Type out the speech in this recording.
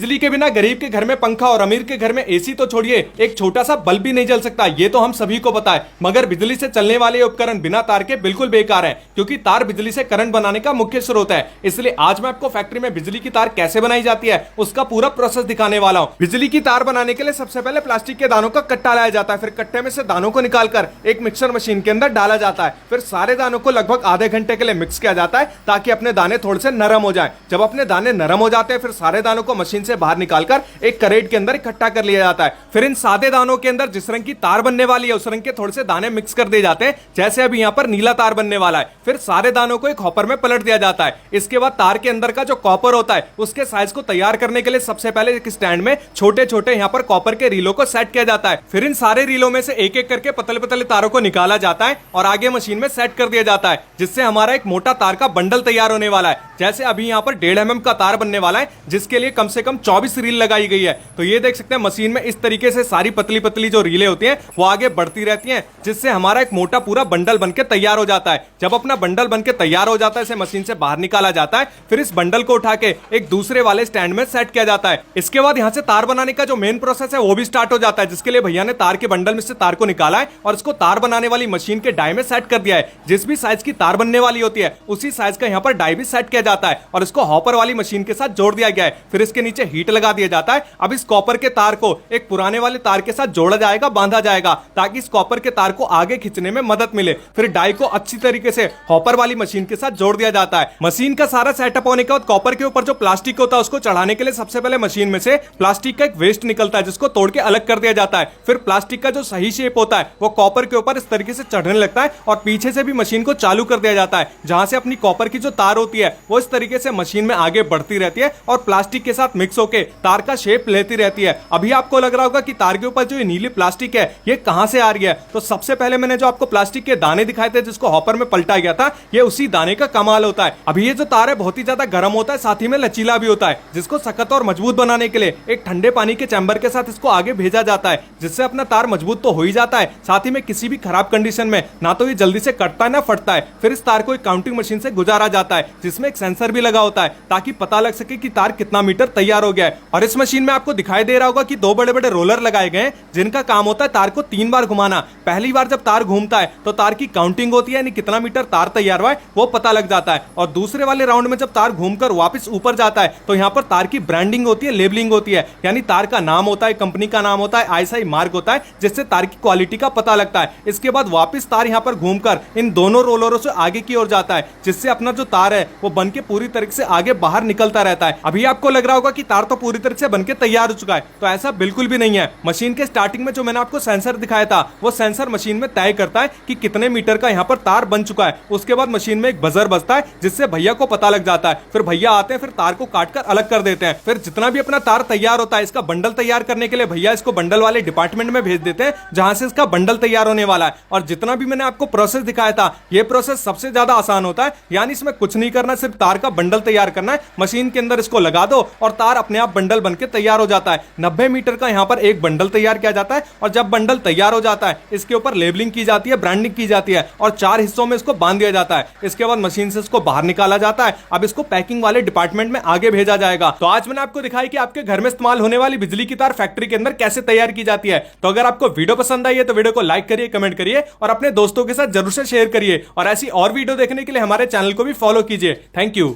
बिजली के बिना गरीब के घर में पंखा और अमीर के घर में एसी तो छोड़िए, एक छोटा सा बल्ब भी नहीं जल सकता, ये तो हम सभी को पता है। मगर बिजली से चलने वाले उपकरण बिना तार के बिल्कुल बेकार हैं, क्योंकि तार बिजली से करंट बनाने का मुख्य स्रोत है। इसलिए आज मैं आपको फैक्ट्री में बिजली की तार कैसे बनाई जाती है उसका पूरा प्रोसेस दिखाने वाला हूं। बिजली की तार बनाने के लिए सबसे पहले प्लास्टिक के दानों का कट्टा लाया जाता है, फिर कट्टे में से दानों को निकालकर एक मिक्सर मशीन के अंदर डाला जाता है। फिर सारे दानों को लगभग आधे घंटे के लिए मिक्स किया जाता है ताकि अपने दाने थोड़े से नरम हो जाए। जब अपने दाने नरम हो जाते हैं फिर सारे दानों को मशीन से बाहर निकालकर एक करेट के अंदर इकट्ठा कर लिया जाता है। फिर इन सादे दानों के अंदर जिस रंग की तार बनने वाली है उस रंग के थोड़े से दाने मिक्स कर दिए जाते हैं, जैसे अभी यहाँ पर नीला तार बनने वाला है। फिर सारे दानों को एक हॉपर में पलट दिया जाता है। इसके बाद तार के अंदर का जो कॉपर होता है उसके साइज को तैयार करने के लिए सबसे पहले एक स्टैंड में छोटे छोटे यहाँ पर कॉपर के रीलों को सेट किया जाता है। फिर इन सारे रीलों में से एक एक करके पतले पतले तारों को निकाला जाता है और आगे मशीन में सेट कर दिया जाता है, जिससे हमारा एक मोटा तार का बंडल तैयार होने वाला है। जैसे अभी यहाँ पर 1.5 mm का तार बनने वाला है, जिसके लिए कम से कम 24 रील लगाई गई है। तो ये देख सकते हैं मशीन में इस तरीके से सारी पतली पतली जो रीलें होती हैं वो आगे बढ़ती रहती हैं, जिससे हमारा एक मोटा पूरा बंडल बनके तैयार हो जाता है। जब अपना बंडल बनके तैयार हो जाता है इसे मशीन से बाहर निकाला जाता है। फिर इस बंडल को उठा के एक दूसरे वाले स्टैंड में सेट किया जाता है। इसके बाद यहाँ से तार बनाने का जो मेन प्रोसेस है वो भी स्टार्ट हो जाता है, जिसके लिए भैया ने तार के बंडल में से तार को निकाला है और इसको तार बनाने वाली मशीन के डाई में सेट कर दिया है। जिस भी साइज की तार बनने वाली होती है उसी साइज का यहाँ पर डाई भी सेट किया जाता है और इसको हॉपर वाली मशीन के साथ जोड़ दिया गया है। फिर इसके नीचे हीट लगा दिया जाता है। अब इस कॉपर के तार को एक पुराने वाले तार के साथ जोड़ा जाएगा, बांधा जाएगा, ताकि इस कॉपर के तार को आगे खींचने में मदद मिले। फिर डाई को अच्छी तरीके से हॉपर वाली मशीन के साथ जोड़ दिया जाता है। मशीन का सारा सेटअप होने के बाद कॉपर के ऊपर जो प्लास्टिक होता है उसको चढ़ाने के लिए सबसे पहले मशीन में से प्लास्टिक का एक वेस्ट निकलता है, जिसको तोड़ के अलग कर दिया जाता है। फिर प्लास्टिक का जो सही शेप होता है वो कॉपर के ऊपर इस तरीके से चढ़ने लगता है और पीछे से भी मशीन को चालू कर दिया जाता है, जहां से अपनी कॉपर की जो तार होती है वो इस तरीके से मशीन में आगे बढ़ती रहती है और प्लास्टिक के साथ मिक्स होकर तार का शेप लेती रहती है। अभी आपको लग रहा होगा कि तार के ऊपर जो ये नीली प्लास्टिक है ये कहां से आ रही है, तो सबसे पहले मैंने जो आपको प्लास्टिक के दाने दिखाए थे जिसको हॉपर में पलटा गया था, ये उसी दाने का कमाल होता है। अभी ये जो तार है बहुत ही ज्यादा गर्म होता है, साथ ही में लचीला भी होता है, जिसको सख्त और मजबूत बनाने के लिए एक ठंडे पानी के चैम्बर के साथ इसको आगे भेजा जाता है, जिससे अपना तार मजबूत तो हो ही जाता है, साथ ही में किसी भी खराब कंडीशन में ना तो ये जल्दी से कटता है ना फटता है। फिर इस तार को एक काउंटिंग मशीन से गुजारा जाता है, जिसमें एक सेंसर भी लगा होता है ताकि पता लग सके कि तार कितना मीटर तैयार हो गया है। और इस मशीन में आपको दिखाई दे रहा होगा कि 2 बड़े बड़े रोलर लगाए गए हैं, जिनका काम होता है तार को 3 बार घुमाना। पहली बार जब तार घूमता है तो तार की काउंटिंग होती है, यानी कितना मीटर तार तैयार हुआ है वो पता लग जाता है। और दूसरे वाले राउंड में जब तार घूमकर वापस ऊपर जाता है तो यहाँ पर तार की ब्रांडिंग होती है, लेबलिंग होती है, यानी तार का नाम होता है, कंपनी का नाम होता है, आईएसआई मार्क होता है, जिससे तार की क्वालिटी का पता लगता है। इसके बाद वापस तार यहाँ पर घूमकर इन दोनों रोलरों से आगे की ओर जाता है, जिससे अपना जो तार है वो बनके पूरी तरीके से आगे बाहर निकलता रहता है। अभी आपको लग रहा होगा कि तार तो पूरी तरह से बनके तैयार हो चुका है, तो ऐसा बिल्कुल भी नहीं है। मशीन के स्टार्टिंग में जो मैंने आपको सेंसर दिखाया था वो सेंसर मशीन में तय करता है कि कितने मीटर का यहाँ पर तार बन चुका है। उसके बाद मशीन में एक बजर बजता है, जिससे भैया को पता लग जाता है। फिर भैया आते हैं, फिर तार को काटकर अलग कर देते हैं। फिर जितना भी अपना तार तैयार होता है इसका बंडल तैयार करने के लिए भैया इसको बंडल वाले डिपार्टमेंट में भेज देते हैं, जहां से इसका बंडल तैयार होने वाला है। और जितना भी मैंने आपको प्रोसेस दिखाया था ये प्रोसेस सबसे ज्यादा आसान होता है, यानी इसमें कुछ नहीं करना, सिर्फ तार का बंडल तैयार करना है। मशीन के अंदर इसको लगा दो और तार अपने आप बंडल बनके तैयार हो जाता है। 90 मीटर का यहाँ पर एक बंडल तैयार किया जाता है और जब बंडल तैयार हो जाता है इसके ऊपर लेबलिंग की जाती है, ब्रांडिंग की जाती है और 4 हिस्सों में इसको बांध दिया जाता है। इसके बाद मशीन से इसको बाहर निकाला जाता है। अब इसको पैकिंग वाले डिपार्टमेंट में आगे भेजा जाएगा। तो आज मैंने आपको दिखाई कि आपके घर में इस्तेमाल होने वाली बिजली की तार फैक्ट्री के अंदर कैसे तैयार की जाती है। तो अगर आपको वीडियो पसंद आई है तो वीडियो को लाइक करिए, कमेंट करिए और अपने दोस्तों के साथ जरूर से शेयर करिए। और ऐसी और वीडियो देखने के लिए हमारे चैनल को भी फॉलो कीजिए। Thank you.